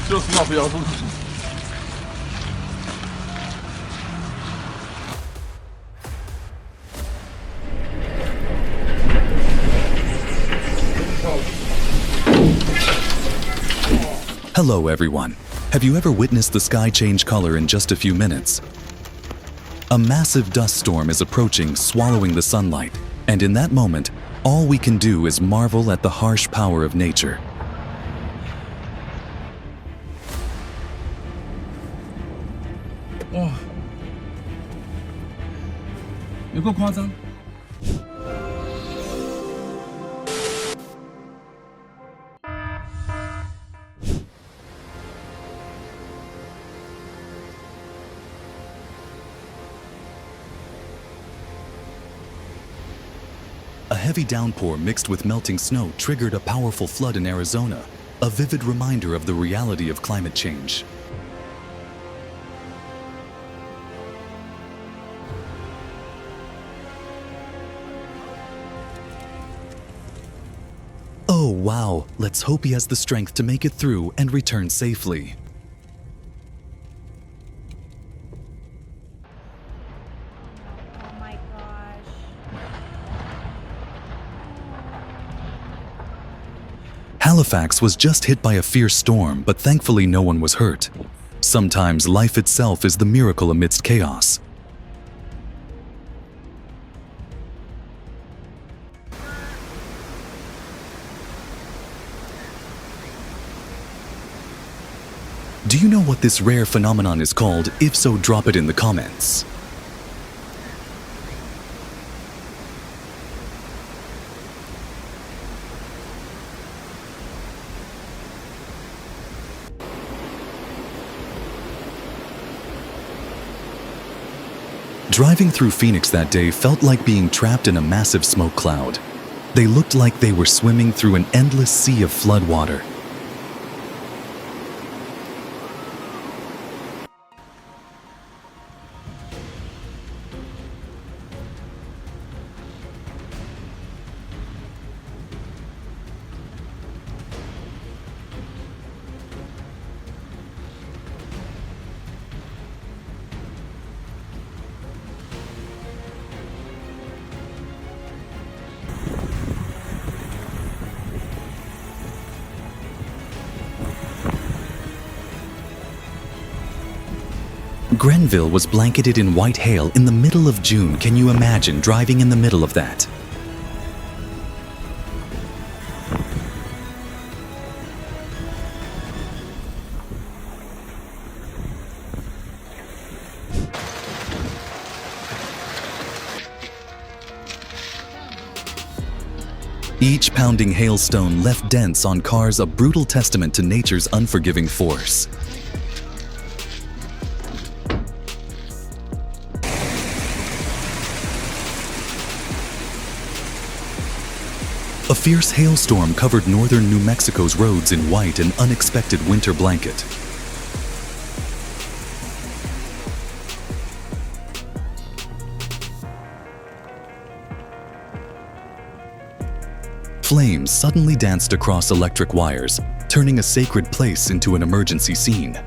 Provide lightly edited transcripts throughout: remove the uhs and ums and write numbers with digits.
Just not be able. Hello everyone. Have you ever witnessed the sky change color in just a few minutes? A massive dust storm is approaching, swallowing the sunlight, and in that moment, all we can do is marvel at the harsh power of nature. 와, 이거 과장. A heavy downpour mixed with melting snow triggered a powerful flood in Arizona, a vivid reminder of the reality of climate change. Oh wow, let's hope he has the strength to make it through and return safely. Halifax was just hit by a fierce storm, but thankfully no one was hurt. Sometimes life itself is the miracle amidst chaos. Do you know what this rare phenomenon is called? If so, drop it in the comments. Driving through Phoenix that day felt like being trapped in a massive smoke cloud. They looked like they were swimming through an endless sea of floodwater. Grenville was blanketed in white hail in the middle of June. Can you imagine driving in the middle of that? Each pounding hailstone left dents on cars, a brutal testament to nature's unforgiving force. A fierce hailstorm covered northern New Mexico's roads in white, an unexpected winter blanket. Flames suddenly danced across electric wires, turning a sacred place into an emergency scene.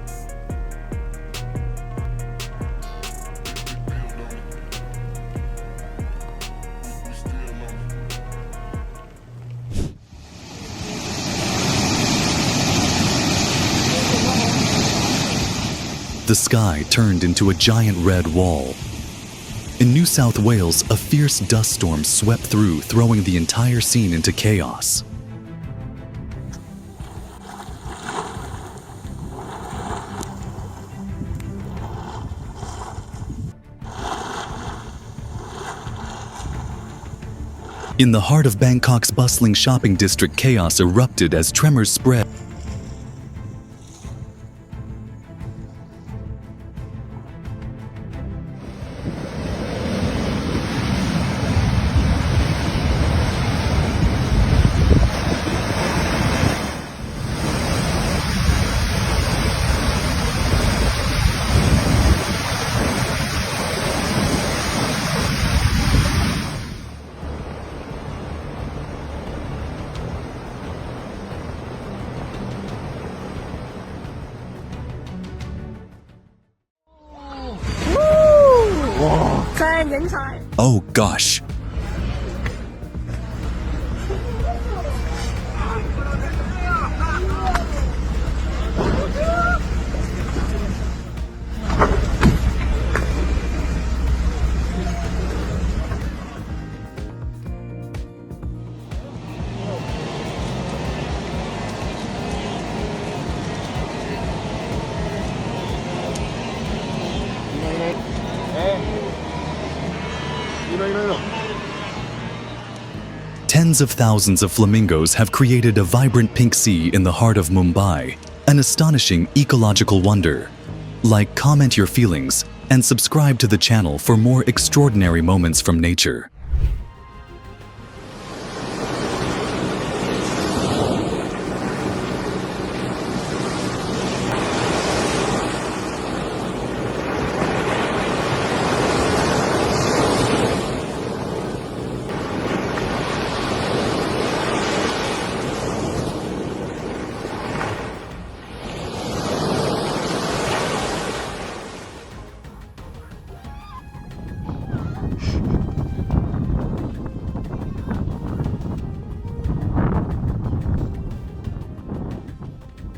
The sky turned into a giant red wall. In New South Wales, a fierce dust storm swept through, throwing the entire scene into chaos. In the heart of Bangkok's bustling shopping district, chaos erupted as tremors spread. Oh gosh. Tens of thousands of flamingos have created a vibrant pink sea in the heart of Mumbai, an astonishing ecological wonder. Like, comment your feelings, and subscribe to the channel for more extraordinary moments from nature.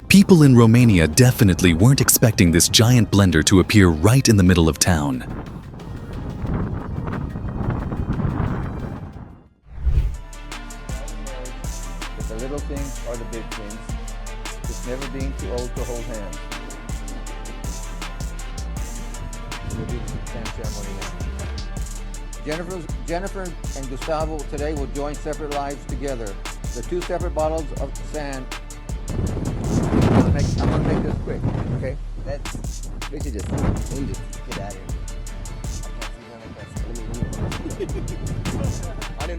People in Romania definitely weren't expecting this giant blender to appear right in the middle of town. The little things are the big things. Just never being too old to hold hands. We'll do the sand ceremony now. Jennifer and Gustavo today will join separate lives together. The two separate bottles of sand. I'm gonna make this quick, okay? Let's basically just let me just get out of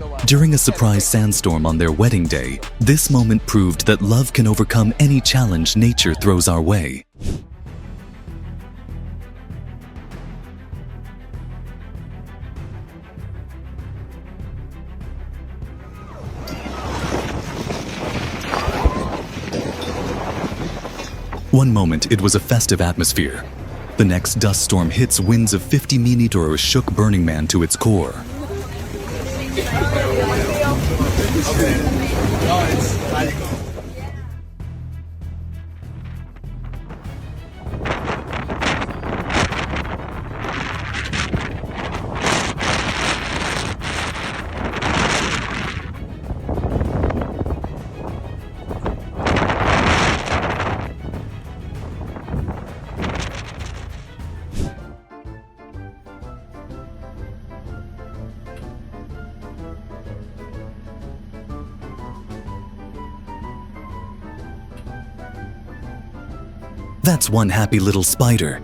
here. During a surprise sandstorm on their wedding day, this moment proved that love can overcome any challenge nature throws our way. One moment, it was a festive atmosphere. The next dust storm hits winds of 50 meters shook Burning Man to its core. That's one happy little spider.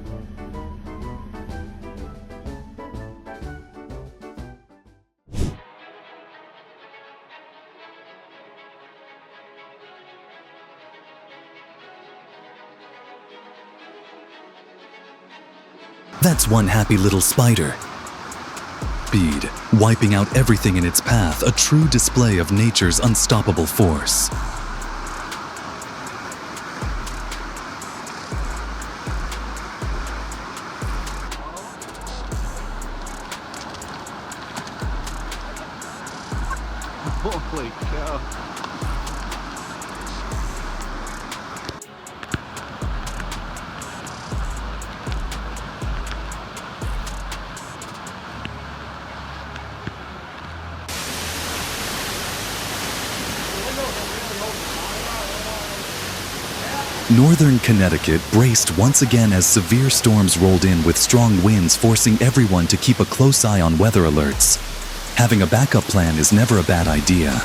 That's one happy little spider. Speed, wiping out everything in its path, a true display of nature's unstoppable force. Holy cow. Northern Connecticut braced once again as severe storms rolled in with strong winds, forcing everyone to keep a close eye on weather alerts. Having a backup plan is never a bad idea.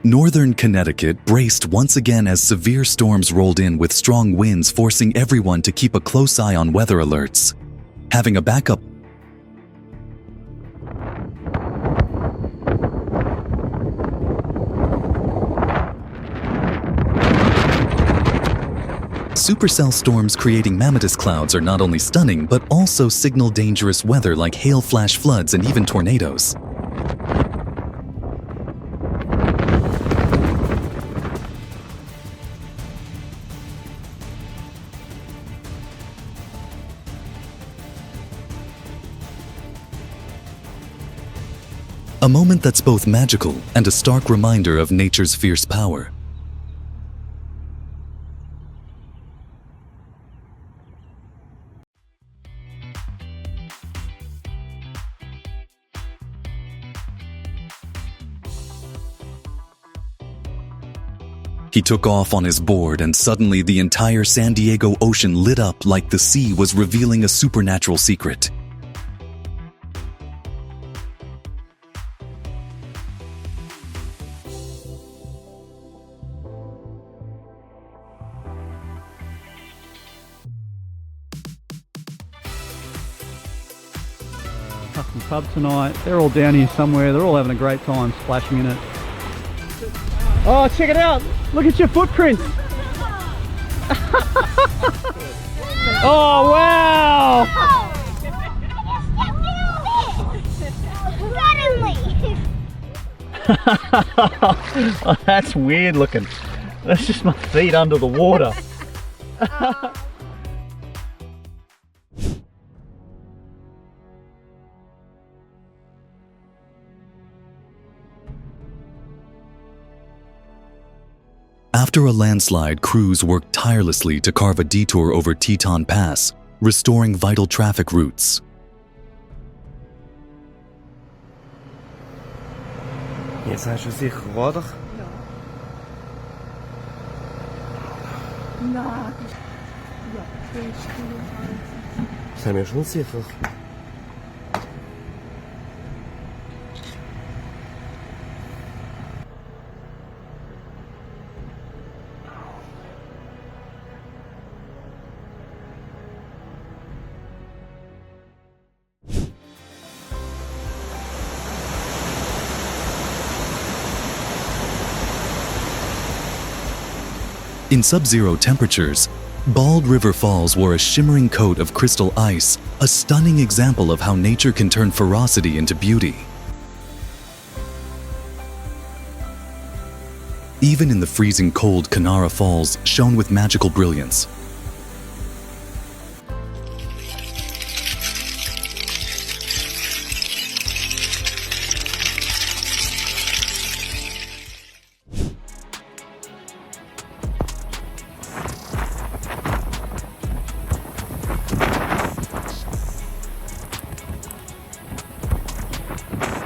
Northern Connecticut braced once again as severe storms rolled in with strong winds, forcing everyone to keep a close eye on weather alerts. Having a backup Supercell storms creating mammotus clouds are not only stunning, but also signal dangerous weather like hail, flash floods, and even tornadoes. A moment that's both magical and a stark reminder of nature's fierce power. He took off on his board, and suddenly the entire San Diego ocean lit up like the sea was revealing a supernatural secret. Custom pub tonight. They're all down here somewhere. They're all having a great time splashing in it. Oh, check it out! Look at your footprints! Oh, wow! Oh, that's weird looking. That's just my feet under the water. After a landslide, crews worked tirelessly to carve a detour over Teton Pass, restoring vital traffic routes. Jetzt hast du sicher, oder? Nein. Sind wir schon sicher? In sub-zero temperatures, Bald River Falls wore a shimmering coat of crystal ice, a stunning example of how nature can turn ferocity into beauty. Even in the freezing cold, Kanara Falls shone with magical brilliance.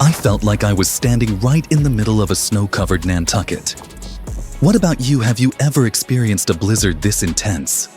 I felt like I was standing right in the middle of a snow-covered Nantucket. What about you? Have you ever experienced a blizzard this intense?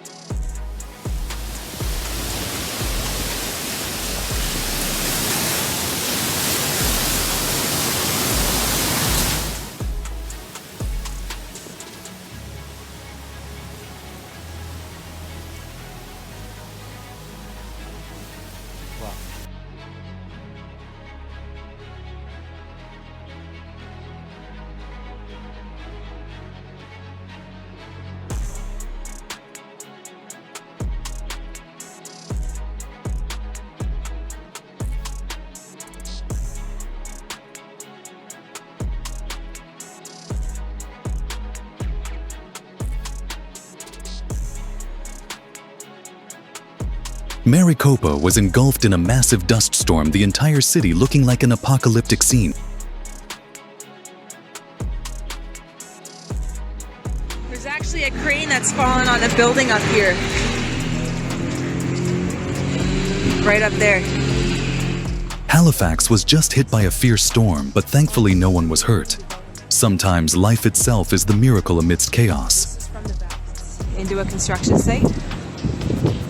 Maricopa was engulfed in a massive dust storm, the entire city looking like an apocalyptic scene. There's actually a crane that's fallen on a building up here. Right up there. Halifax was just hit by a fierce storm, but thankfully no one was hurt. Sometimes life itself is the miracle amidst chaos. From the back into a construction site.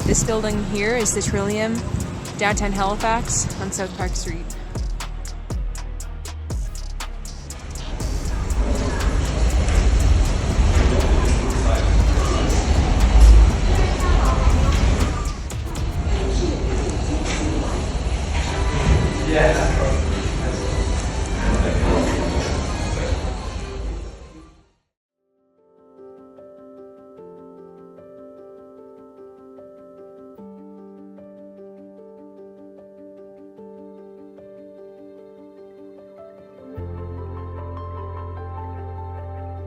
This building here is the Trillium, downtown Halifax on South Park Street.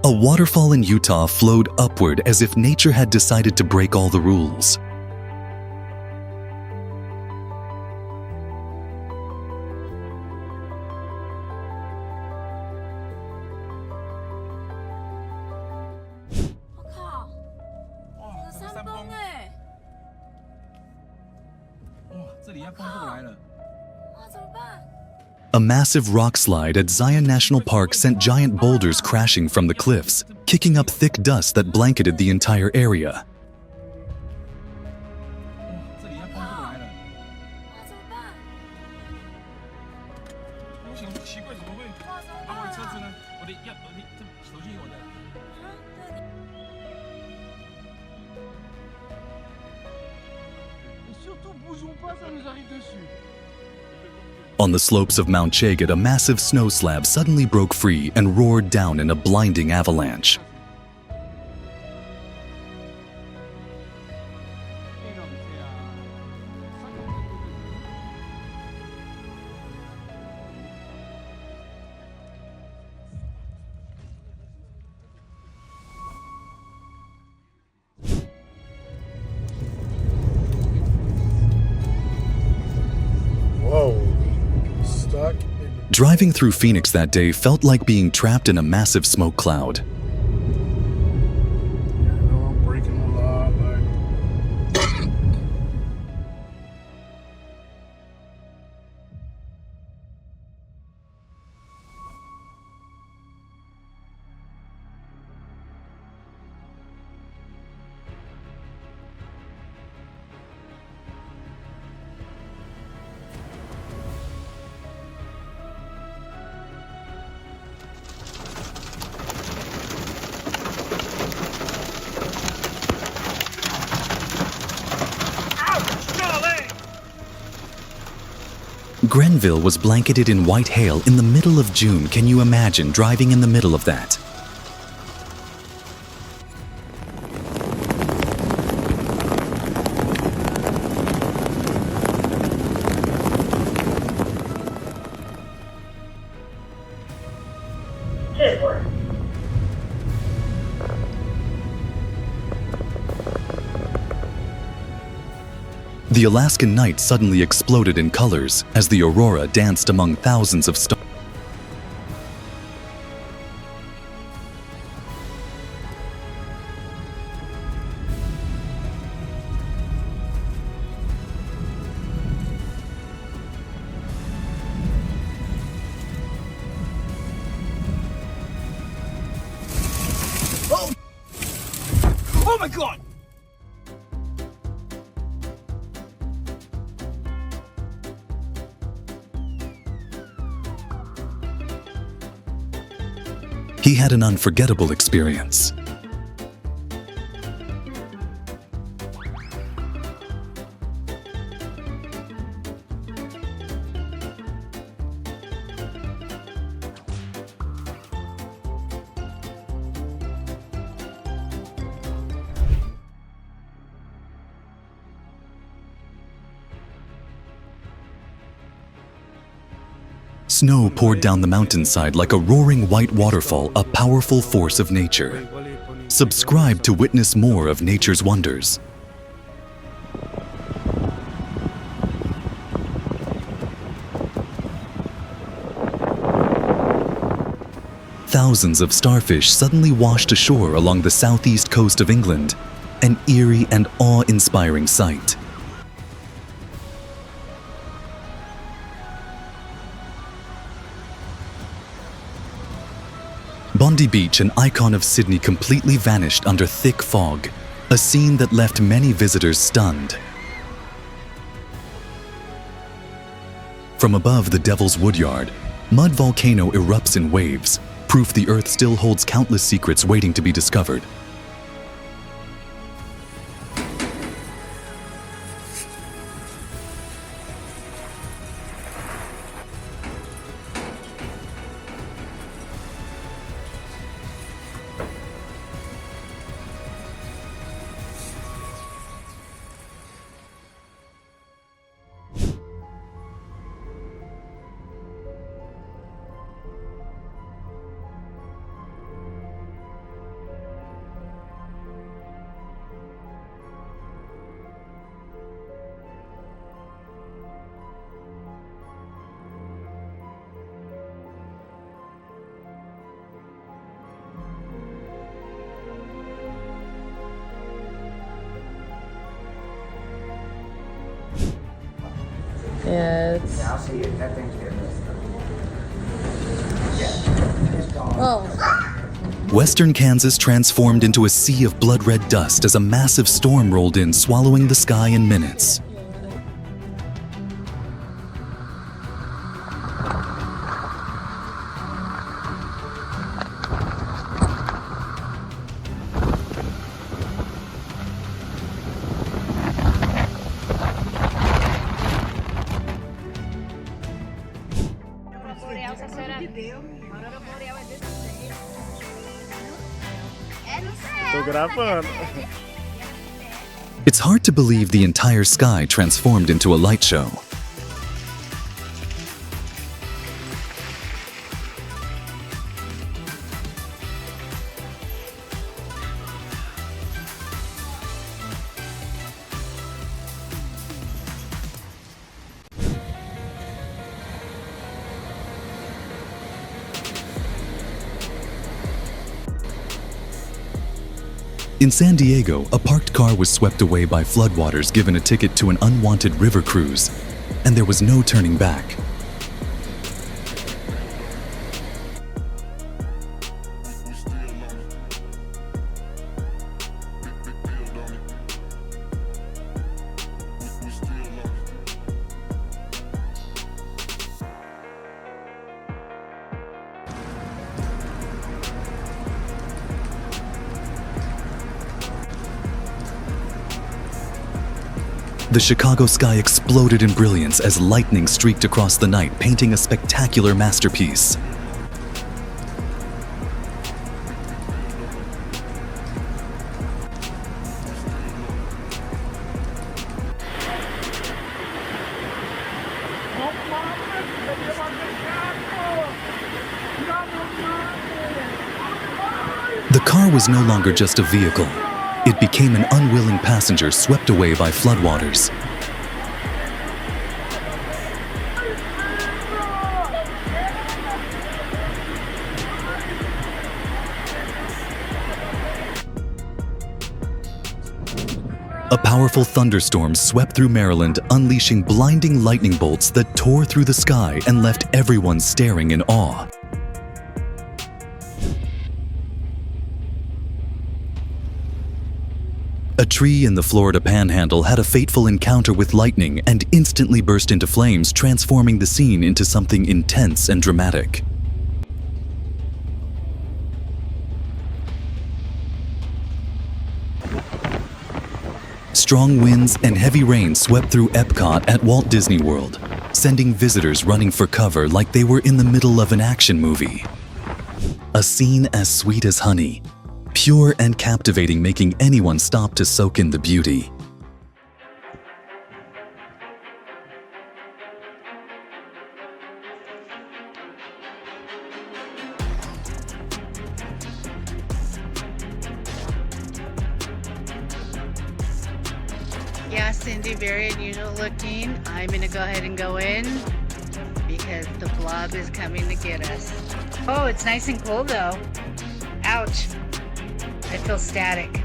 A waterfall in Utah flowed upward as if nature had decided to break all the rules. A massive rock slide at Zion National Park sent giant boulders crashing from the cliffs, kicking up thick dust that blanketed the entire area. On the slopes of Mount Chegat, a massive snow slab suddenly broke free and roared down in a blinding avalanche. Driving through Phoenix that day felt like being trapped in a massive smoke cloud. Grenville was blanketed in white hail in the middle of June. Can you imagine driving in the middle of that? The Alaskan night suddenly exploded in colors as the aurora danced among thousands of stars. Oh my God! He had an unforgettable experience. Snow poured down the mountainside like a roaring white waterfall, a powerful force of nature. Subscribe to witness more of nature's wonders. Thousands of starfish suddenly washed ashore along the southeast coast of England, an eerie and awe-inspiring sight. Bondi Beach, an icon of Sydney, completely vanished under thick fog, a scene that left many visitors stunned. From above the Devil's Woodyard, Mud Volcano erupts in waves, proof the Earth still holds countless secrets waiting to be discovered. Yeah, it's... I'll see it. That thing's getting this. Oh. Western Kansas transformed into a sea of blood-red dust as a massive storm rolled in, swallowing the sky in minutes. It's hard to believe the entire sky transformed into a light show. In San Diego, a parked car was swept away by floodwaters given a ticket to an unwanted river cruise, and there was no turning back. The Chicago sky exploded in brilliance as lightning streaked across the night, painting a spectacular masterpiece. The car was no longer just a vehicle. It became an unwilling passenger swept away by floodwaters. A powerful thunderstorm swept through Maryland, unleashing blinding lightning bolts that tore through the sky and left everyone staring in awe. A tree in the Florida Panhandle had a fateful encounter with lightning and instantly burst into flames, transforming the scene into something intense and dramatic. Strong winds and heavy rain swept through Epcot at Walt Disney World, sending visitors running for cover like they were in the middle of an action movie. A scene as sweet as honey, pure and captivating, making anyone stop to soak in the beauty. Yeah, Cindy, very unusual looking. I'm gonna go ahead and go in because the blob is coming to get us. Oh, it's nice and cold though. Ouch. I feel static.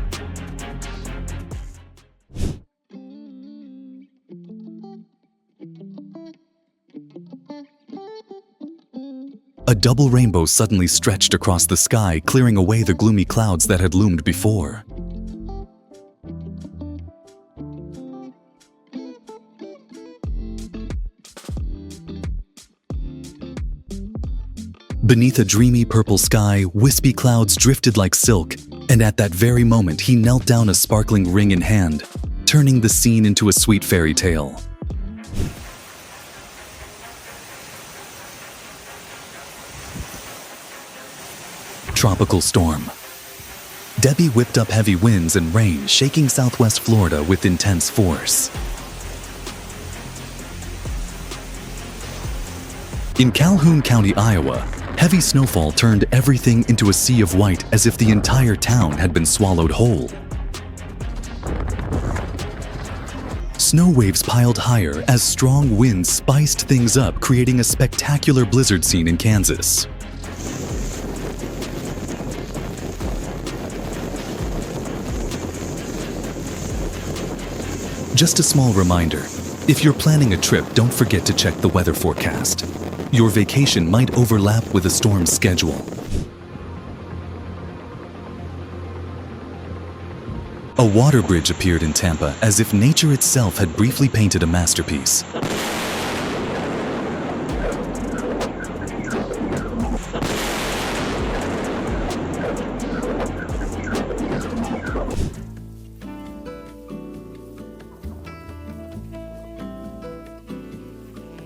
A double rainbow suddenly stretched across the sky, clearing away the gloomy clouds that had loomed before. Beneath a dreamy purple sky, wispy clouds drifted like silk, and at that very moment he knelt down, a sparkling ring in hand, turning the scene into a sweet fairy tale. Tropical storm. Debbie whipped up heavy winds and rain, shaking southwest Florida with intense force. In Calhoun County, Iowa, heavy snowfall turned everything into a sea of white, as if the entire town had been swallowed whole. Snow waves piled higher as strong winds spiced things up, creating a spectacular blizzard scene in Kansas. Just a small reminder, If you're planning a trip, don't forget to check the weather forecast. Your vacation might overlap with a storm schedule. A water bridge appeared in Tampa as if nature itself had briefly painted a masterpiece.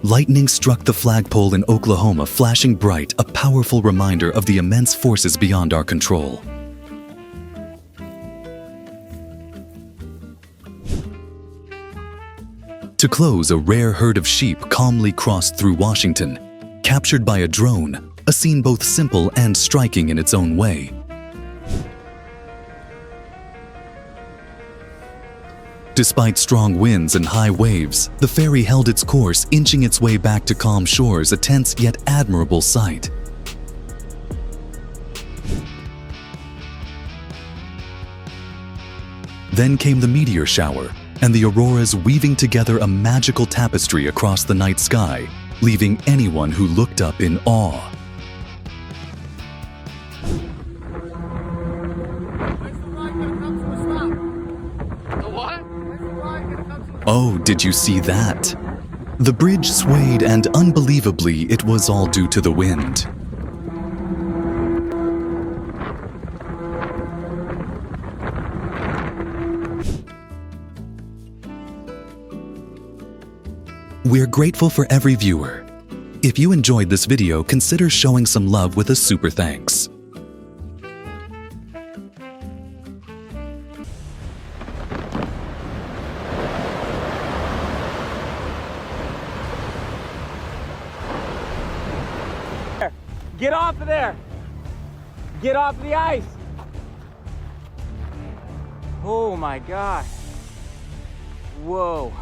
Lightning struck the flagpole in Oklahoma, flashing bright, a powerful reminder of the immense forces beyond our control. To close, a rare herd of sheep calmly crossed through Washington, captured by a drone, a scene both simple and striking in its own way. Despite strong winds and high waves, the ferry held its course, inching its way back to calm shores, a tense yet admirable sight. Then came the meteor shower, and the auroras weaving together a magical tapestry across the night sky, leaving anyone who looked up in awe. Oh, did you see that? The bridge swayed, and unbelievably, it was all due to the wind. We're grateful for every viewer. If you enjoyed this video, consider showing some love with a super thanks. Get off of there! Get off the ice! Oh my gosh. Whoa.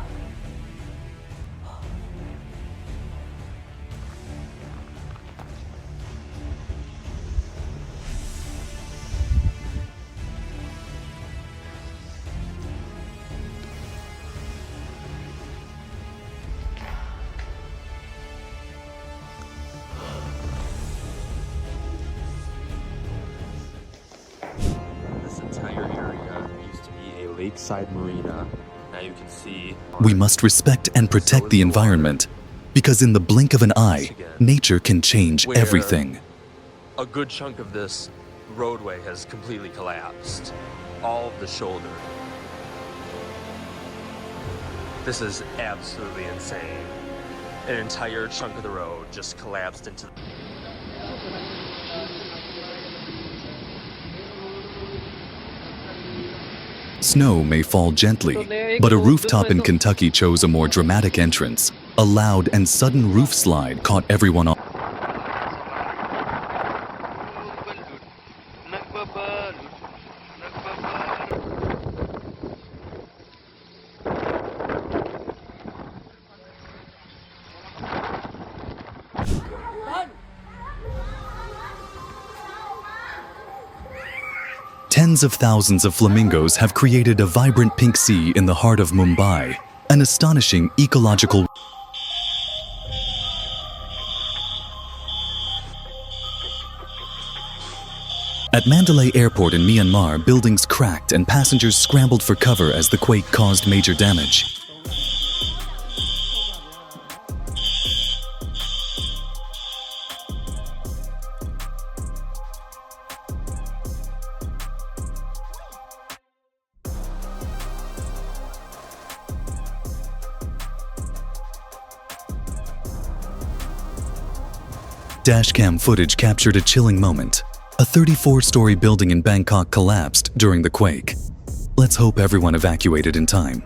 Lakeside marina. Now you can see. We must respect and protect the environment, because in the blink of an eye, nature can change everything. A good chunk of this roadway has completely collapsed. All of the shoulder. This is absolutely insane. An entire chunk of the road just collapsed into. Snow may fall gently, but a rooftop in Kentucky chose a more dramatic entrance. A loud and sudden roof slide caught everyone off. Tens of thousands of flamingos have created a vibrant pink sea in the heart of Mumbai, an astonishing ecological. At Mandalay Airport in Myanmar, buildings cracked and passengers scrambled for cover as the quake caused major damage. Dashcam footage captured a chilling moment. A 34-story building in Bangkok collapsed during the quake. Let's hope everyone evacuated in time.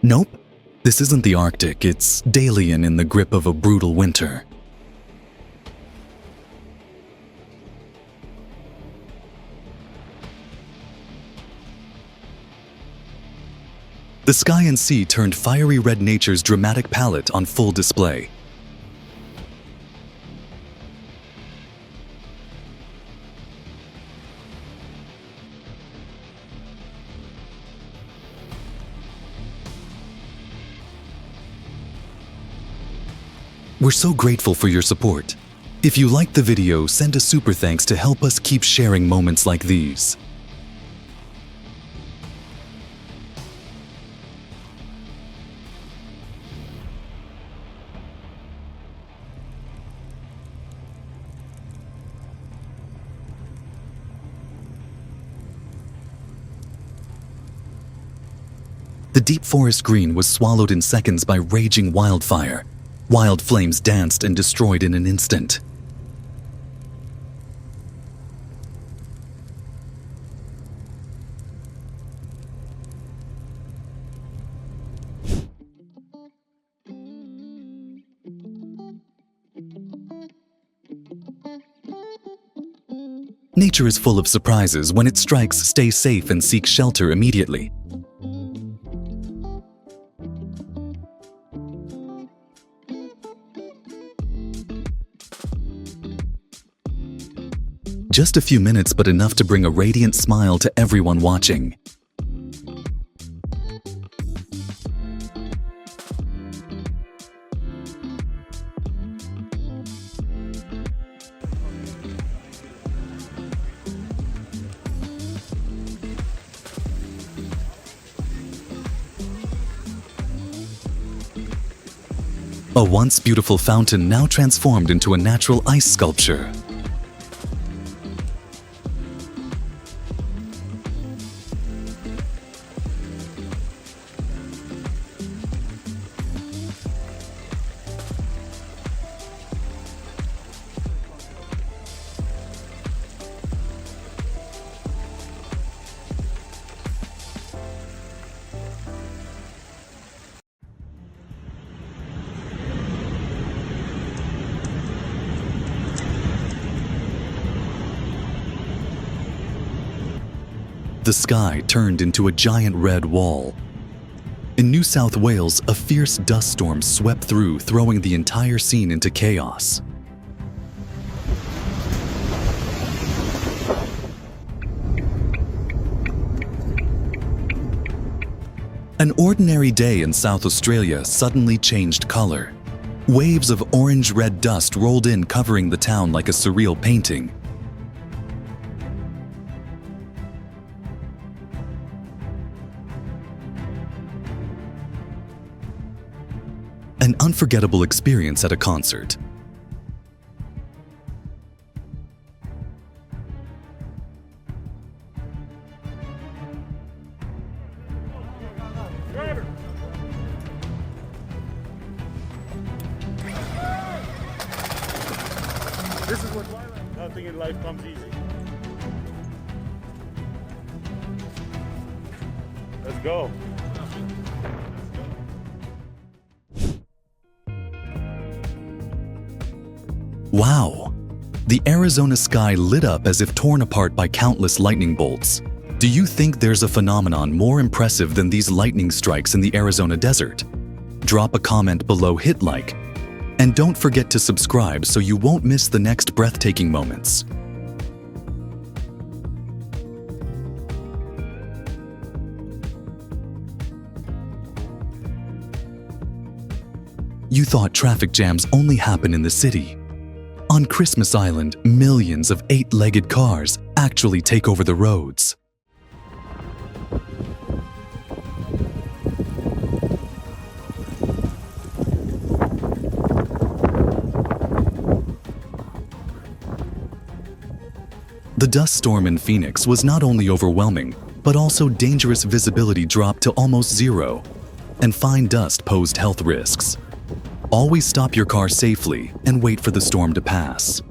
Nope, this isn't the Arctic, it's Dalian in the grip of a brutal winter. The sky and sea turned fiery red nature's dramatic palette on full display. We're so grateful for your support. If you liked the video, send a super thanks to help us keep sharing moments like these. The deep forest green was swallowed in seconds by raging wildfire. Wild flames danced and destroyed in an instant. Nature is full of surprises. When it strikes, stay safe and seek shelter immediately. Just a few minutes, but enough to bring a radiant smile to everyone watching. A once beautiful fountain now transformed into a natural ice sculpture. The sky turned into a giant red wall. In New South Wales, a fierce dust storm swept through, throwing the entire scene into chaos. An ordinary day in South Australia suddenly changed color. Waves of orange-red dust rolled in, covering the town like a surreal painting. An unforgettable experience at a concert. This is what nothing in life comes easy. Let's go. Wow! The Arizona sky lit up as if torn apart by countless lightning bolts. Do you think there's a phenomenon more impressive than these lightning strikes in the Arizona desert? Drop a comment below, hit like, and don't forget to subscribe so you won't miss the next breathtaking moments. You thought traffic jams only happen in the city. On Christmas Island, millions of 8-legged cars actually take over the roads. The dust storm in Phoenix was not only overwhelming, but also dangerous. Visibility dropped to almost zero, and fine dust posed health risks. Always stop your car safely and wait for the storm to pass.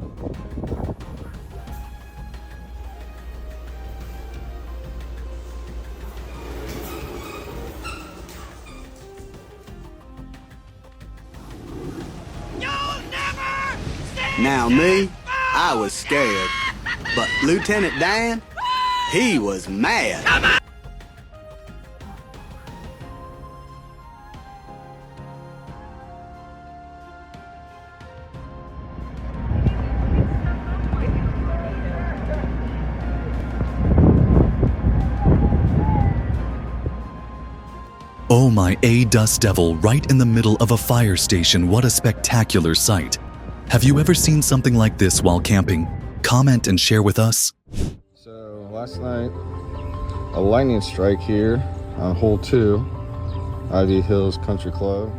Now me, I was scared, but Lieutenant Dan, he was mad. Oh my dust devil, right in the middle of a fire station. What a spectacular sight. Have you ever seen something like this while camping? Comment and share with us. So last night, a lightning strike here on hole 2, Ivy Hills Country Club.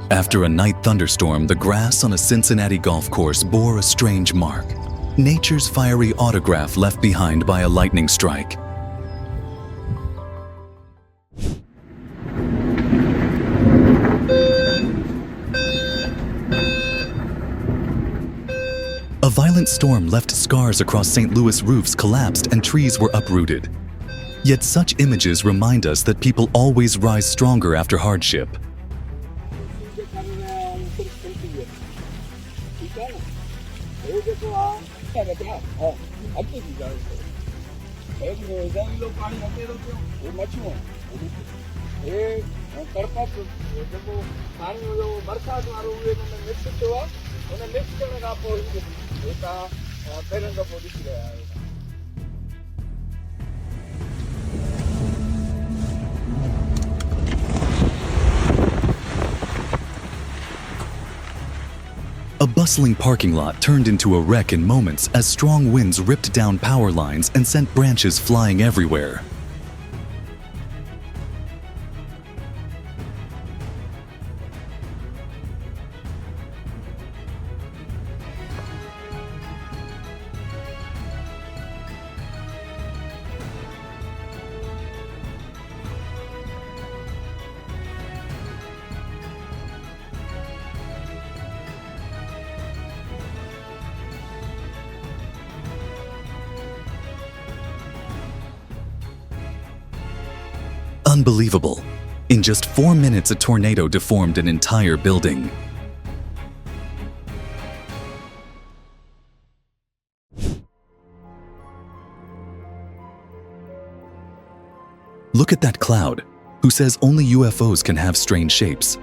After a night thunderstorm, the grass on a Cincinnati golf course bore a strange mark. Nature's fiery autograph left behind by a lightning strike. A violent storm left scars across St. Louis. Roofs collapsed and trees were uprooted. Yet such images remind us that people always rise stronger after hardship. A bustling parking lot turned into a wreck in moments as strong winds ripped down power lines and sent branches flying everywhere. Unbelievable. In just 4 minutes, a tornado deformed an entire building. Look at that cloud. Who says only UFOs can have strange shapes?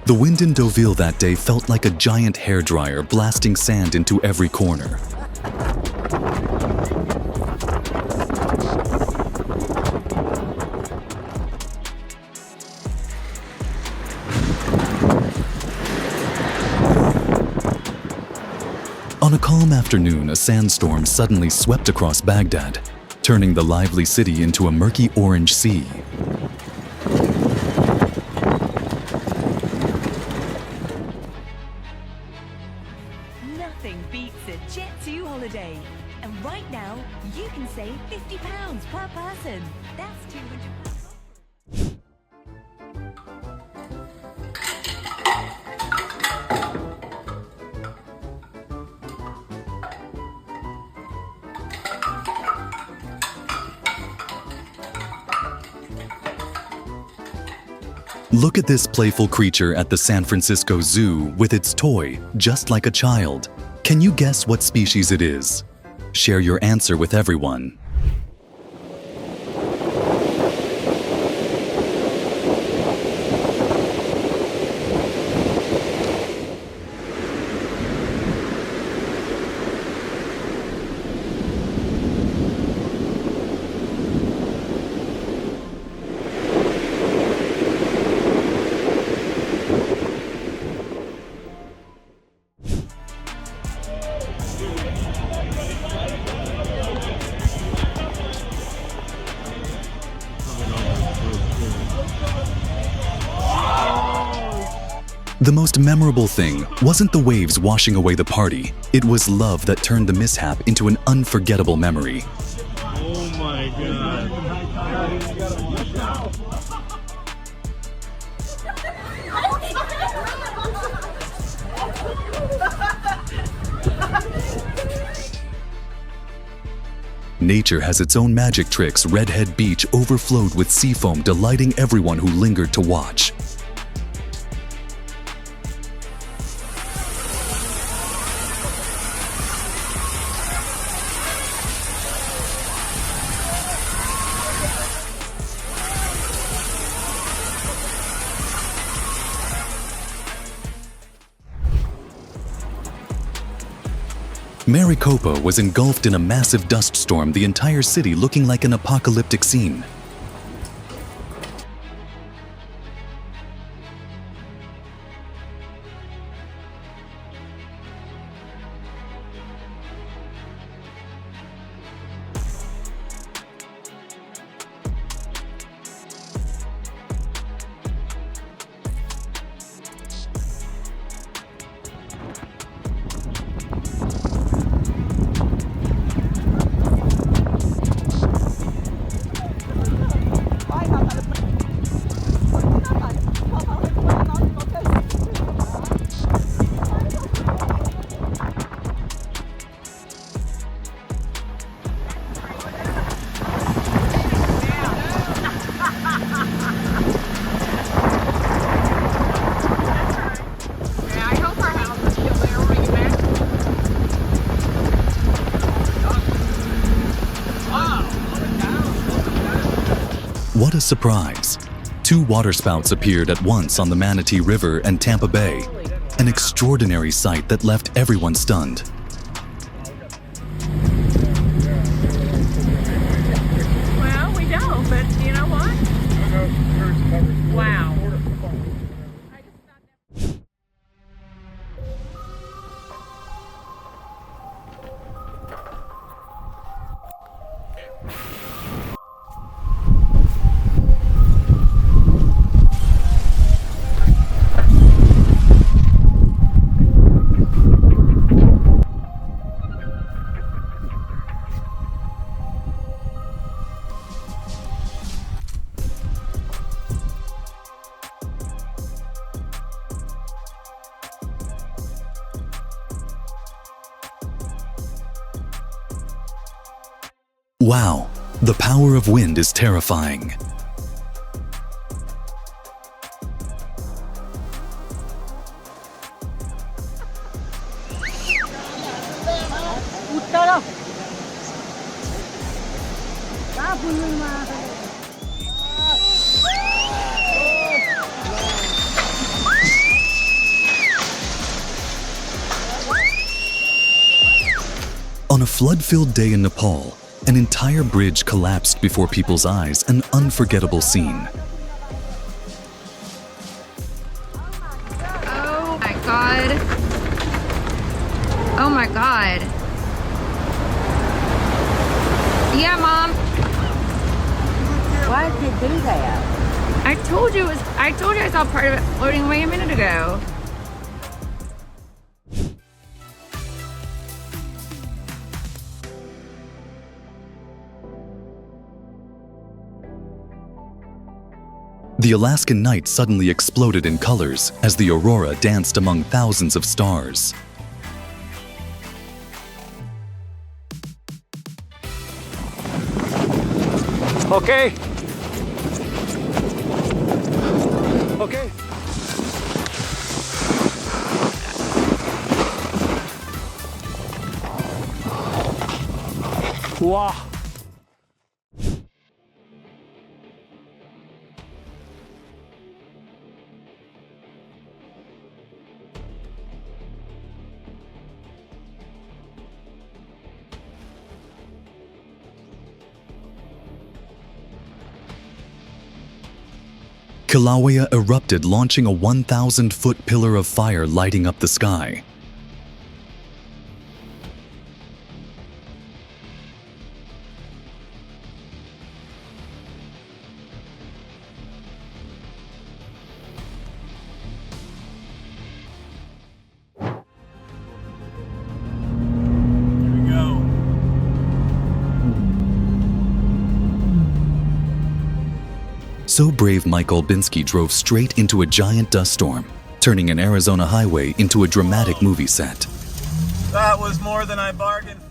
The wind in Deauville that day felt like a giant hairdryer blasting sand into every corner. On a calm afternoon, a sandstorm suddenly swept across Baghdad, turning the lively city into a murky orange sea. Nothing beats a Jet2 holiday. And right now, you can save £50 per person. That's £200. Look at this playful creature at the San Francisco Zoo with its toy, just like a child. Can you guess what species it is? Share your answer with everyone. The most memorable thing wasn't the waves washing away the party. It was love that turned the mishap into an unforgettable memory. Oh my God. Nature has its own magic tricks. Redhead Beach overflowed with sea foam, delighting everyone who lingered to watch. Maricopa was engulfed in a massive dust storm, the entire city looking like an apocalyptic scene. What a surprise! 2 waterspouts appeared at once on the Manatee River and Tampa Bay, an extraordinary sight that left everyone stunned. Well, we don't, but you know what? Wow. Wow, the power of wind is terrifying. On a flood-filled day in Nepal, an entire bridge collapsed before people's eyes, an unforgettable scene. Oh my God. Oh my God. Yeah, Mom. Why did you do that? I told you I saw part of it floating away a minute ago. The Alaskan night suddenly exploded in colors as the aurora danced among thousands of stars. Okay. Okay. Wow. Kilauea erupted, launching a 1,000-foot pillar of fire lighting up the sky. So brave Mike Olbinski drove straight into a giant dust storm, turning an Arizona highway into a dramatic movie set. That was more than I bargained for.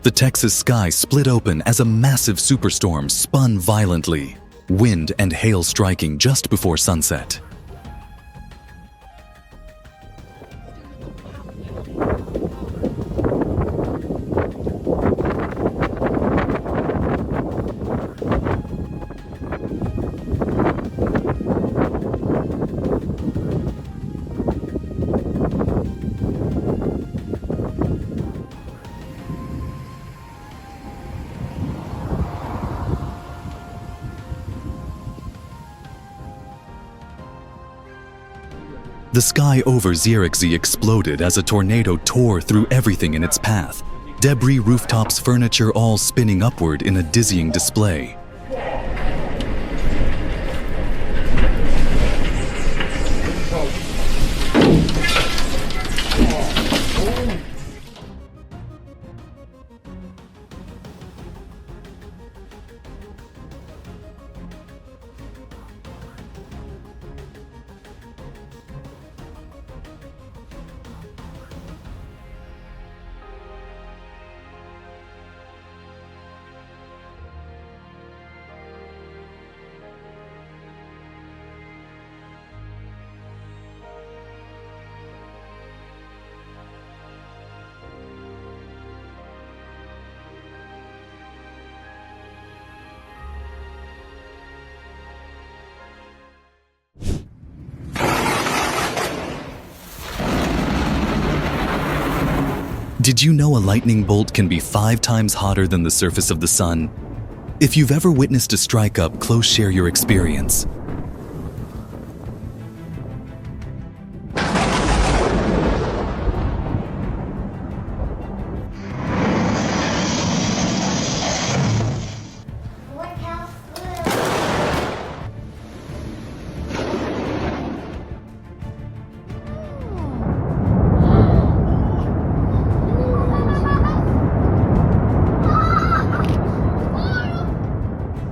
The Texas sky split open as a massive superstorm spun violently, wind and hail striking just before sunset. The sky over Zierikzee exploded as a tornado tore through everything in its path. Debris, rooftops, furniture all spinning upward in a dizzying display. Did you know a lightning bolt can be 5 times hotter than the surface of the sun? If you've ever witnessed a strike up close, share your experience.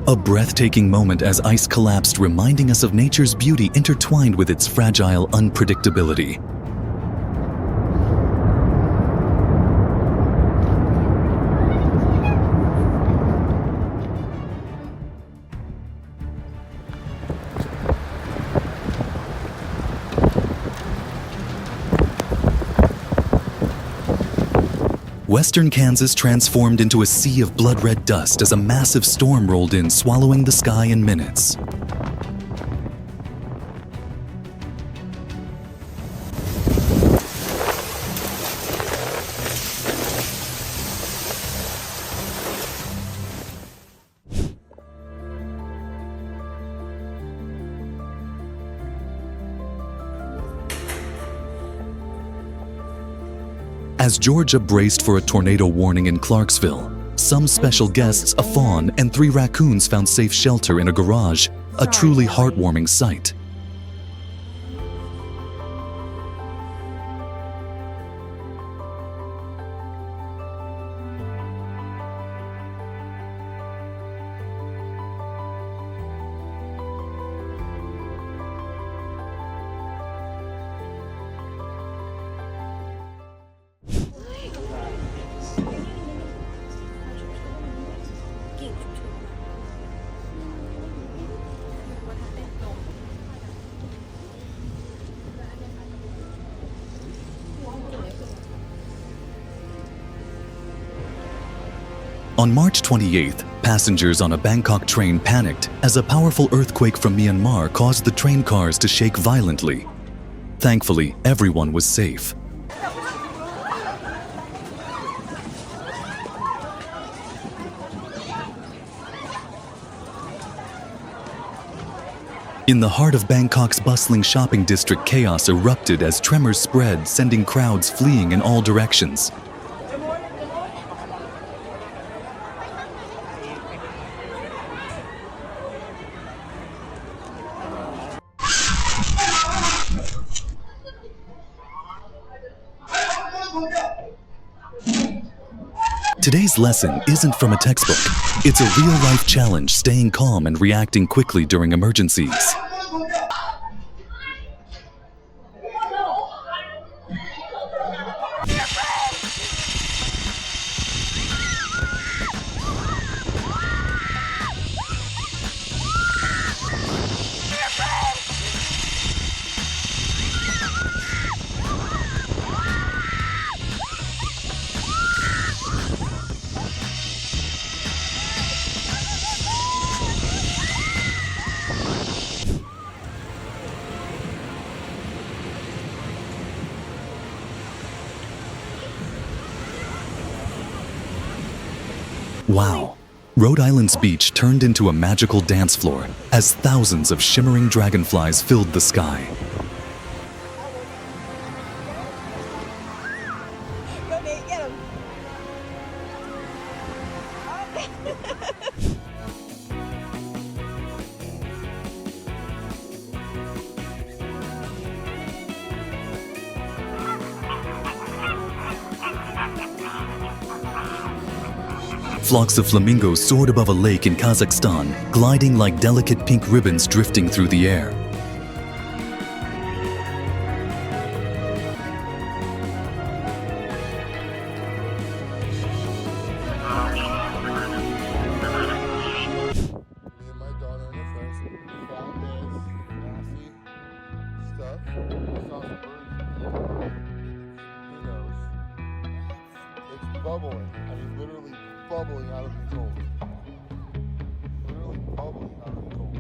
A breathtaking moment as ice collapsed, reminding us of nature's beauty intertwined with its fragile unpredictability. Western Kansas transformed into a sea of blood-red dust as a massive storm rolled in, swallowing the sky in minutes. As Georgia braced for a tornado warning in Clarksville, some special guests, a fawn, and 3 raccoons found safe shelter in a garage, a truly heartwarming sight. On March 28th, passengers on a Bangkok train panicked as a powerful earthquake from Myanmar caused the train cars to shake violently. Thankfully, everyone was safe. In the heart of Bangkok's bustling shopping district, chaos erupted as tremors spread, sending crowds fleeing in all directions. Today's lesson isn't from a textbook. It's a real-life challenge, staying calm and reacting quickly during emergencies. Wow! Rhode Island's beach turned into a magical dance floor as thousands of shimmering dragonflies filled the sky. Flocks of flamingos soared above a lake in Kazakhstan, gliding like delicate pink ribbons drifting through the air. Bubbling. I mean, literally bubbling out of these holes. Literally bubbling out of these holes.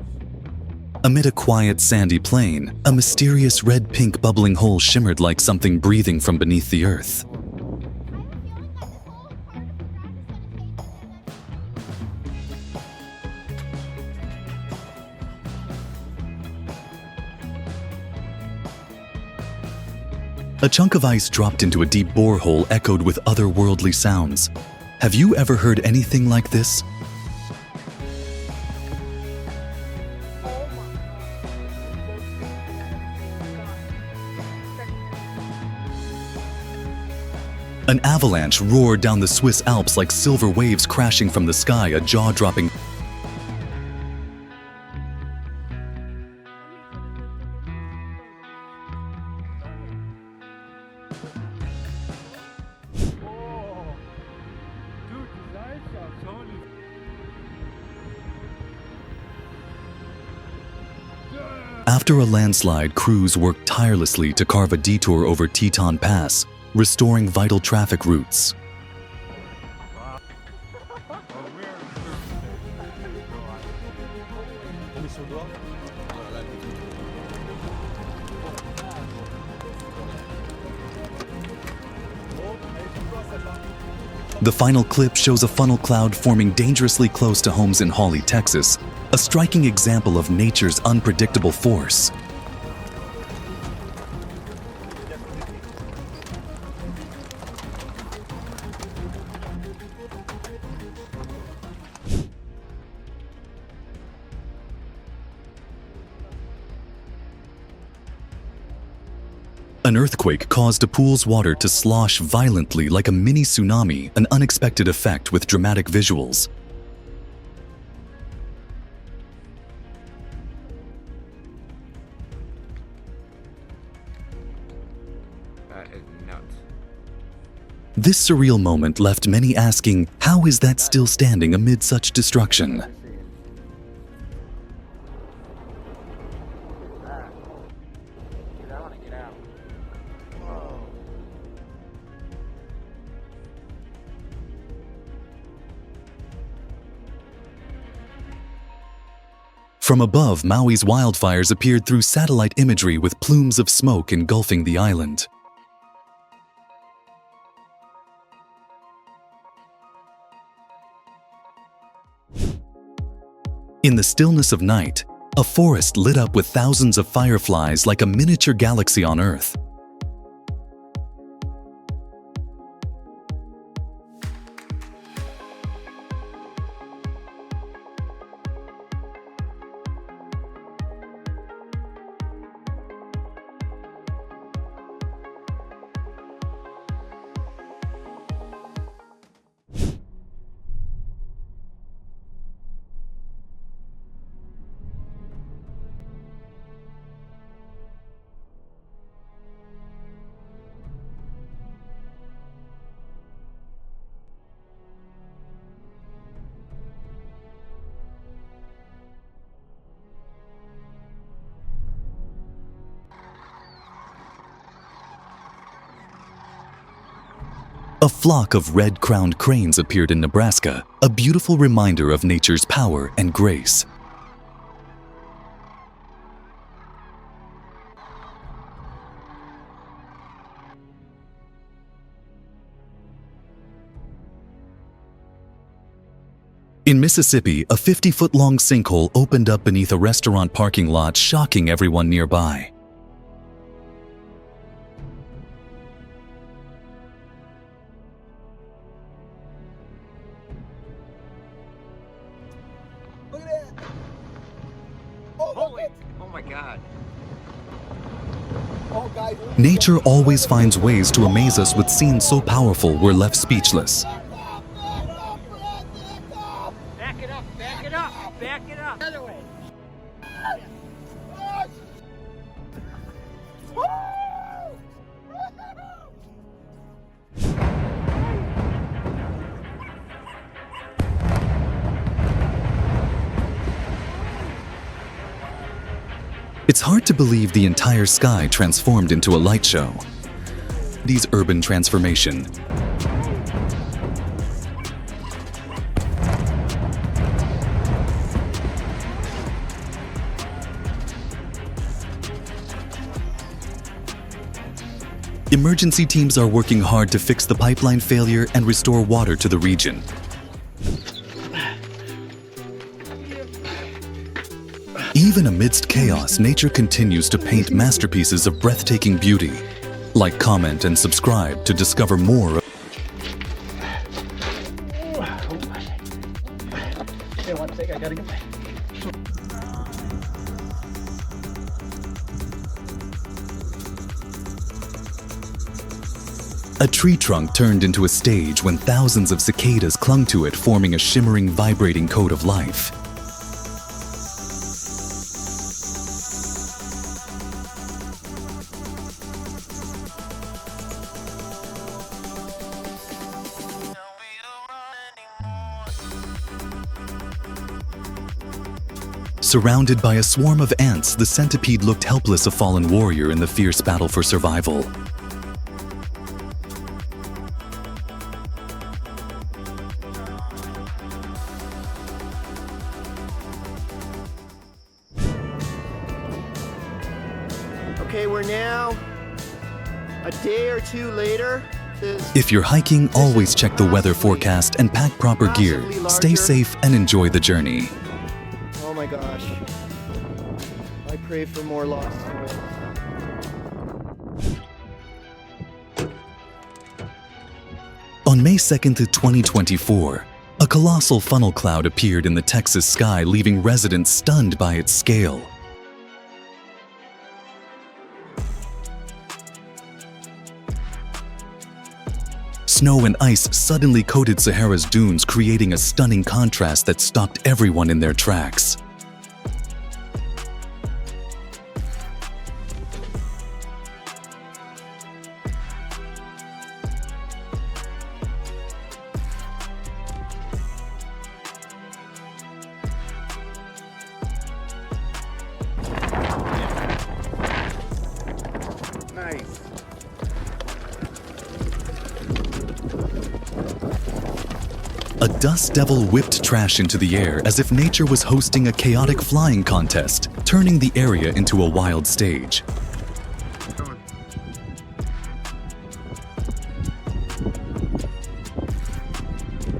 Amid a quiet, sandy plain, a mysterious red-pink bubbling hole shimmered like something breathing from beneath the earth. A chunk of ice dropped into a deep borehole echoed with otherworldly sounds. Have you ever heard anything like this? An avalanche roared down the Swiss Alps like silver waves crashing from the sky, a jaw-dropping. After a landslide, crews worked tirelessly to carve a detour over Teton Pass, restoring vital traffic routes. The final clip shows a funnel cloud forming dangerously close to homes in Hawley, Texas, a striking example of nature's unpredictable force. An earthquake caused a pool's water to slosh violently like a mini tsunami, an unexpected effect with dramatic visuals. That is nuts. This surreal moment left many asking, how is that still standing amid such destruction? From above, Maui's wildfires appeared through satellite imagery with plumes of smoke engulfing the island. In the stillness of night, a forest lit up with thousands of fireflies like a miniature galaxy on Earth. A flock of red-crowned cranes appeared in Nebraska, a beautiful reminder of nature's power and grace. In Mississippi, a 50-foot-long sinkhole opened up beneath a restaurant parking lot, shocking everyone nearby. Oh my God. Nature always finds ways to amaze us with scenes so powerful we're left speechless. Other way. It's hard to believe the entire sky transformed into a light show. These urban transformation. Emergency teams are working hard to fix the pipeline failure and restore water to the region. Even amidst chaos, nature continues to paint masterpieces of breathtaking beauty. Like, comment, and subscribe to discover more. Yeah, 1 sec, I gotta get back. A tree trunk turned into a stage when thousands of cicadas clung to it, forming a shimmering, vibrating coat of life. Surrounded by a swarm of ants, the centipede looked helpless, a fallen warrior in the fierce battle for survival. Okay, we're now a day or two later. If you're hiking, always check the weather forecast and pack proper gear. Stay safe and enjoy the journey. Oh my gosh. I pray for more lost souls. On May 2nd, 2024, a colossal funnel cloud appeared in the Texas sky, leaving residents stunned by its scale. Snow and ice suddenly coated Sahara's dunes, creating a stunning contrast that stopped everyone in their tracks. Nice. A dust devil whipped trash into the air as if nature was hosting a chaotic flying contest, turning the area into a wild stage.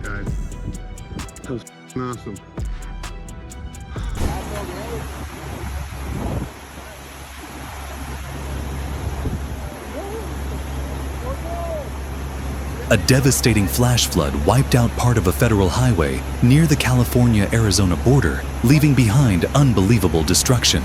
Guys, that was awesome. A devastating flash flood wiped out part of a federal highway near the California-Arizona border, leaving behind unbelievable destruction.